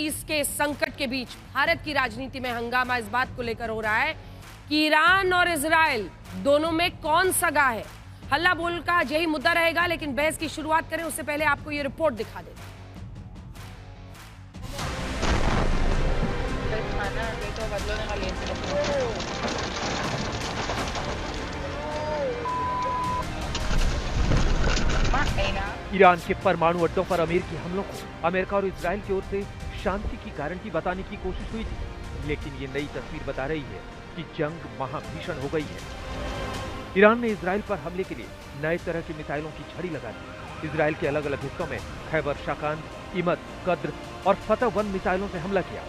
20 के संकट के बीच भारत की राजनीति में हंगामा इस बात को लेकर हो रहा है कि ईरान और इजराइल दोनों में कौन सगा है। हल्ला बोल का यही मुद्दा रहेगा, लेकिन बहस की शुरुआत करें उससे पहले आपको ये रिपोर्ट दिखा दें। ईरान के परमाणु अड्डों पर अमेरिकी हमलों को अमेरिका और इजराइल की ओर से शांति की गारंटी बताने की कोशिश हुई थी, लेकिन ये नई तस्वीर बता रही है कि जंग महाभीषण हो गई है। ईरान ने इजराइल पर हमले के लिए नए तरह की मिसाइलों की झड़ी लगा दी। इजराइल के अलग अलग हिस्सों में खैबर शाकान, इमद, कद्र और फतह 1 मिसाइलों से हमला किया।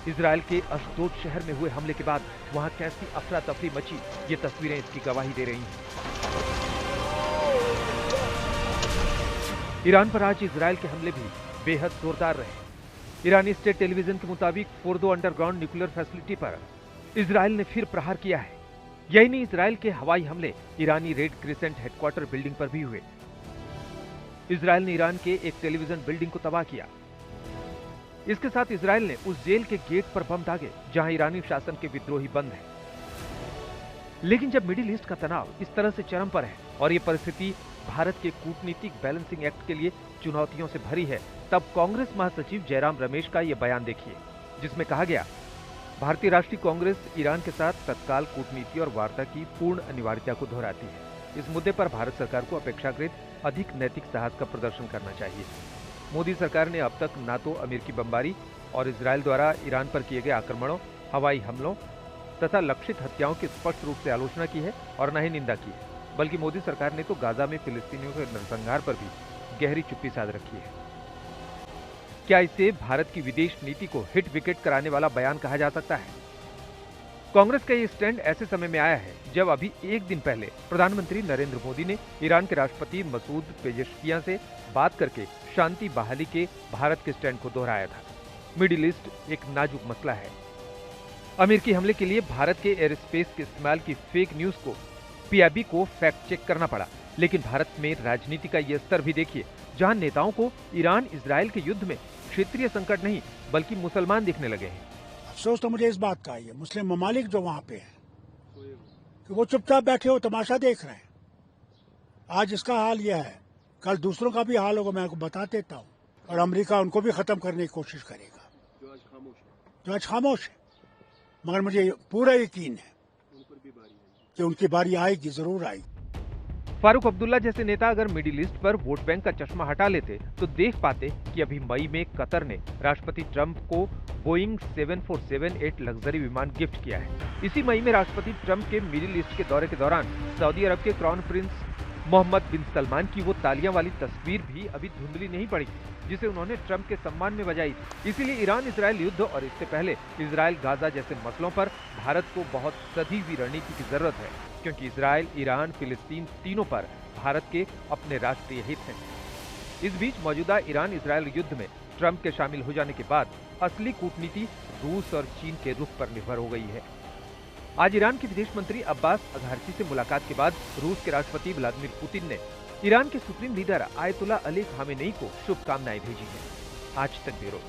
इजराइल के अशदोद शहर में हुए हमले के बाद वहां कैसी अफरा तफरी मची, ये तस्वीरें इसकी गवाही दे रही हैं। ईरान पर आज इजराइल के हमले भी बेहद जोरदार रहे। ईरानी स्टेट टेलीविजन के मुताबिक फोर्दो अंडरग्राउंड न्यूक्लियर फैसिलिटी पर इजराइल ने फिर प्रहार किया है। यही नहीं, इजराइल के हवाई हमले ईरानी रेड क्रिसेंट हेडक्वार्टर बिल्डिंग पर भी हुए। इजराइल ने ईरान के एक टेलीविजन बिल्डिंग को तबाह किया। इसके साथ इजराइल ने उस जेल के गेट पर बम दागे जहां ईरानी शासन के विद्रोही बंद हैं। लेकिन जब मिडिल ईस्ट का तनाव इस तरह से चरम पर है और ये परिस्थिति भारत के कूटनीतिक बैलेंसिंग एक्ट के लिए चुनौतियों से भरी है, तब कांग्रेस महासचिव जयराम रमेश का ये बयान देखिए, जिसमें कहा गया, भारतीय राष्ट्रीय कांग्रेस ईरान के साथ तत्काल कूटनीति और वार्ता की पूर्ण अनिवार्यता को दोहराती है। इस मुद्दे पर भारत सरकार को अपेक्षाकृत अधिक नैतिक साहस का प्रदर्शन करना चाहिए। मोदी सरकार ने अब तक न तो अमेरिकी बमबारी और इजराइल द्वारा ईरान पर किए गए आक्रमणों, हवाई हमलों तथा लक्षित हत्याओं की स्पष्ट रूप से आलोचना की है और न ही निंदा की है, बल्कि मोदी सरकार ने तो गाजा में फिलिस्तीनियों के नरसंहार पर भी गहरी चुप्पी साध रखी है। क्या इसे भारत की विदेश नीति को हिट विकेट कराने वाला बयान कहा जा सकता है? कांग्रेस का ये स्टैंड ऐसे समय में आया है जब अभी एक दिन पहले प्रधानमंत्री नरेंद्र मोदी ने ईरान के राष्ट्रपति मसूद पेजेश्कियां से बात करके शांति बहाली के भारत के स्टैंड को दोहराया था। मिडिल ईस्ट एक नाजुक मसला है। अमेरिकी हमले के लिए भारत के एयर स्पेस के इस्तेमाल की फेक न्यूज को पीआईबी को फैक्ट चेक करना पड़ा, लेकिन भारत में राजनीति का यह स्तर भी देखिए, जहां नेताओं को ईरान इजराइल के युद्ध में क्षेत्रीय संकट नहीं बल्कि मुसलमान दिखने लगे हैं। अफसोस तो मुझे इस बात का है, मुस्लिम ममालिक जो वहां पे हैं कि वो चुपचाप बैठे हो तमाशा देख रहे हैं। आज इसका हाल यह है, कल दूसरों का भी हाल होगा, मैं आपको बता देता हूँ। और अमेरिका उनको भी खत्म करने की कोशिश करेगा, जो आज खामोश है। मगर मुझे पूरा यकीन है कि उनकी बारी आएगी, जरूर आएगी। फारूक अब्दुल्ला जैसे नेता अगर मिडिल ईस्ट पर वोट बैंक का चश्मा हटा लेते तो देख पाते कि अभी मई में कतर ने राष्ट्रपति ट्रंप को बोइंग 7478 लग्जरी विमान गिफ्ट किया है। इसी मई में राष्ट्रपति ट्रंप के मिडिल ईस्ट के दौरे के दौरान सऊदी अरब के क्राउन प्रिंस मोहम्मद बिन सलमान की वो तालियां वाली तस्वीर भी अभी धुंधली नहीं पड़ी, जिसे उन्होंने ट्रंप के सम्मान में बजाई थी। इसीलिए ईरान इजराइल युद्ध और इससे पहले इजराइल गाजा जैसे मसलों पर भारत को बहुत सधी हुई रणनीति की जरूरत है, क्योंकि इजराइल, ईरान, फिलिस्तीन तीनों पर भारत के अपने राष्ट्रीय हित हैं। इस बीच मौजूदा ईरान इजराइल युद्ध में ट्रंप के शामिल हो जाने के बाद असली कूटनीति रूस और चीन के रुख पर निर्भर हो गई है। आज ईरान के विदेश मंत्री अब्बास अघारची से मुलाकात के बाद रूस के राष्ट्रपति व्लादिमीर पुतिन ने ईरान के supreme leader Ayatollah Ali Khamenei को शुभकामनाएं भेजी हैं। आज तक ब्यूरो।